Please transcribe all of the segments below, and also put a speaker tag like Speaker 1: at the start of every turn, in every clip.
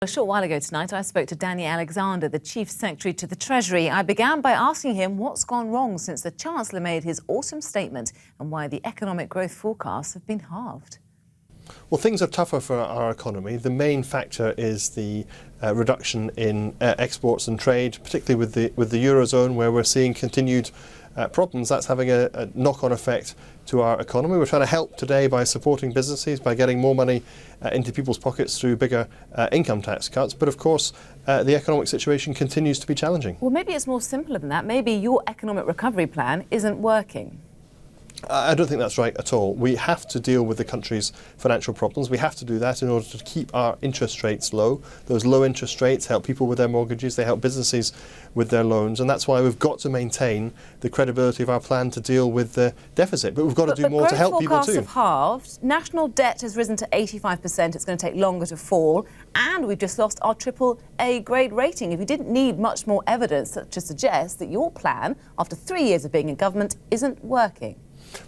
Speaker 1: A short while ago tonight, I spoke to Danny Alexander, the Chief Secretary to the Treasury. I began by asking him what's gone wrong since the Chancellor made his autumn statement and why the economic growth forecasts have been halved.
Speaker 2: Well, things are tougher for our economy. The main factor is the reduction in exports and trade, particularly with the Eurozone, where we're seeing continued problems. That's having a knock-on effect to our economy. We're trying to help today by supporting businesses, by getting more money into people's pockets through bigger income tax cuts. But of course, the economic situation continues to be challenging.
Speaker 1: Well, maybe it's more simpler than that. Maybe your economic recovery plan isn't working.
Speaker 2: I don't think that's right at all. We have to deal with the country's financial problems. We have to do that in order to keep our interest rates low. Those low interest rates help people with their mortgages, they help businesses with their loans, and that's why we've got to maintain the credibility of our plan to deal with the deficit. But we've got to do more to help people too.
Speaker 1: Growth forecasts have halved, national debt has risen to 85%, it's going to take longer to fall, and we've just lost our AAA grade rating. If you didn't need much more evidence to suggest that your plan, after 3 years of being in government, isn't working.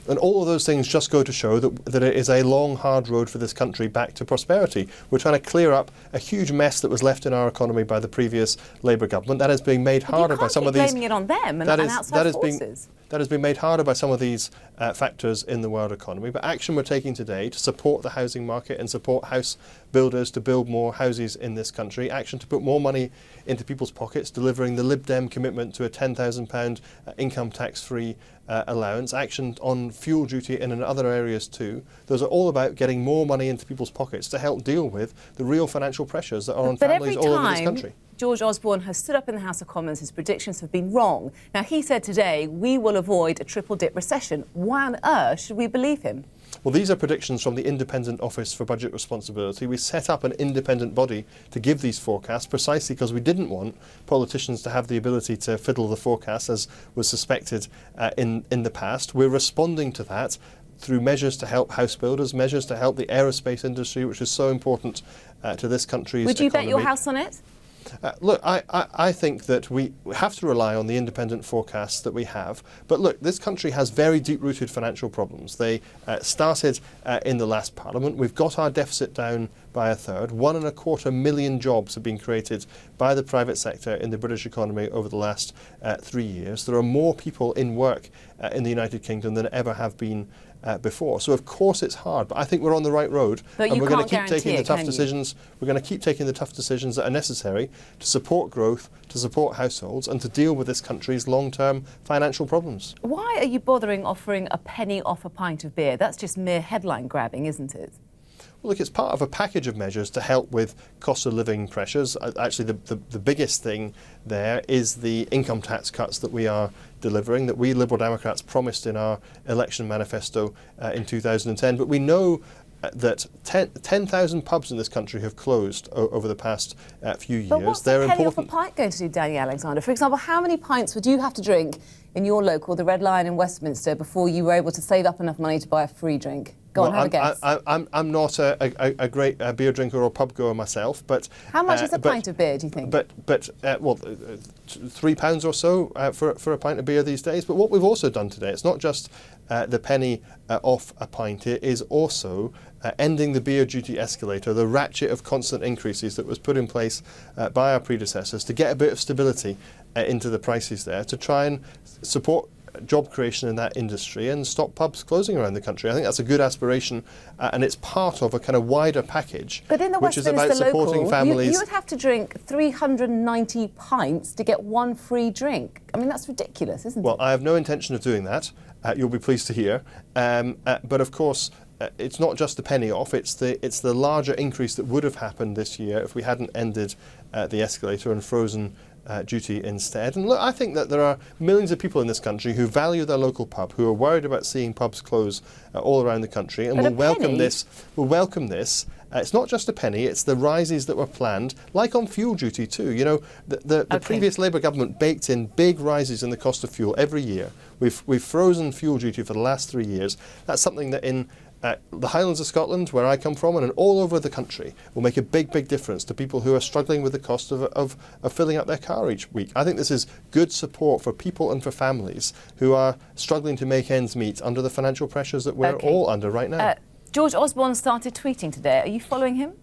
Speaker 2: And all of those things just go to show that it is a long, hard road for this country back to prosperity. We're trying to clear up a huge mess that was left in our economy by the previous Labour government. That is being made harder by some of these.
Speaker 1: Blaming it on them and outside forces.
Speaker 2: That has been made harder by some of these factors in the world economy. But action we're taking today to support the housing market and support house builders to build more houses in this country. Action to put more money into people's pockets, delivering the Lib Dem commitment to a £10,000 income tax-free allowance. Action on fuel duty and in other areas too. Those are all about getting more money into people's pockets to help deal with the real financial pressures that are on families all over this country.
Speaker 1: George Osborne has stood up in the House of Commons, his predictions have been wrong. Now, he said today, we will avoid a triple-dip recession. Why on earth should we believe him?
Speaker 2: Well, these are predictions from the Independent Office for Budget Responsibility. We set up an independent body to give these forecasts precisely because we didn't want politicians to have the ability to fiddle the forecasts, as was suspected in the past. We're responding to that through measures to help house builders, measures to help the aerospace industry, which is so important to this country's
Speaker 1: economy. Would you bet your house on it?
Speaker 2: Look, I think that we have to rely on the independent forecasts that we have. But look, this country has very deep-rooted financial problems. They started in the last Parliament. We've got our deficit down by a third. 1.25 million jobs have been created by the private sector in the British economy over the last 3 years. There are more people in work in the United Kingdom than ever have been before. So of course it's hard, but I think we're on the right road, and we're going to keep taking the tough decisions. We're going to keep taking the tough decisions that are necessary to support growth, to support households, and to deal with this country's long-term financial problems.
Speaker 1: Why are you bothering offering a penny off a pint of beer? That's just mere headline grabbing, isn't it?
Speaker 2: Well, look, it's part of a package of measures to help with cost of living pressures. Actually, the biggest thing there is the income tax cuts that we are delivering, that we Liberal Democrats promised in our election manifesto in 2010. But we know that 10,000 pubs in this country have closed over the past few years.
Speaker 1: But what's the penny off a pint going to do, Danny Alexander? For example, how many pints would you have to drink in your local, the Red Lion in Westminster, before you were able to save up enough money to buy a free drink? Go on, have a guess.
Speaker 2: I'm not a great beer drinker or pub goer myself, but
Speaker 1: how much is a pint of beer, do you think?
Speaker 2: Well, £3 or so for a pint of beer these days. But what we've also done today, it's not just the penny off a pint. It is also ending the beer duty escalator, the ratchet of constant increases that was put in place by our predecessors to get a bit of stability into the prices there, to try and support job creation in that industry and stop pubs closing around the country. I think that's a good aspiration, and it's part of a kind of wider package,
Speaker 1: but in the
Speaker 2: which is about supporting families.
Speaker 1: You would have to drink 390 pints to get one free drink. I mean, that's ridiculous, isn't it?
Speaker 2: Well, I have no intention of doing that. You'll be pleased to hear. But of course, it's not just the penny off, it's the larger increase that would have happened this year if we hadn't ended the escalator and frozen duty instead. And look, I think that there are millions of people in this country who value their local pub, who are worried about seeing pubs close all around the country, and will welcome this. It's not just a penny, it's the rises that were planned, like on fuel duty too. You know, the previous Labour government baked in big rises in the cost of fuel every year. We've frozen fuel duty for the last 3 years. That's something that in the Highlands of Scotland, where I come from, and all over the country, will make a big, big difference to people who are struggling with the cost of filling up their car each week. I think this is good support for people and for families who are struggling to make ends meet under the financial pressures that we're all under right now.
Speaker 1: George Osborne started tweeting today. Are you following him?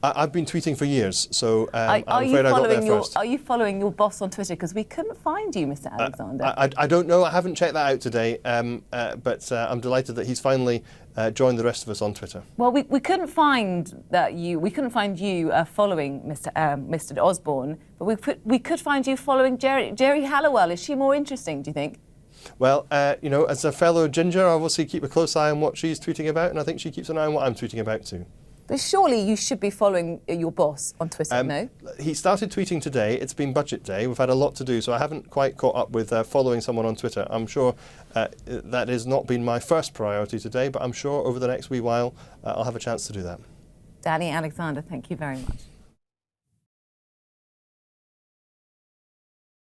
Speaker 2: I've been tweeting for years, so I'm
Speaker 1: are
Speaker 2: afraid I got there first.
Speaker 1: Are you following your boss on Twitter? Because we couldn't find you, Mr. Alexander.
Speaker 2: I don't know. I haven't checked that out today, but I'm delighted that he's finally joined the rest of us on Twitter.
Speaker 1: Well, we couldn't find that you. We couldn't find you following Mr. Osborne, but we could find you following Jerry Halliwell. Is she more interesting, do you think?
Speaker 2: Well, you know, as a fellow ginger, I obviously keep a close eye on what she's tweeting about, and I think she keeps an eye on what I'm tweeting about too.
Speaker 1: But surely you should be following your boss on Twitter, no?
Speaker 2: He started tweeting today. It's been budget day. We've had a lot to do, so I haven't quite caught up with following someone on Twitter. I'm sure that has not been my first priority today, but I'm sure over the next wee while I'll have a chance to do that.
Speaker 1: Danny Alexander, thank you very much.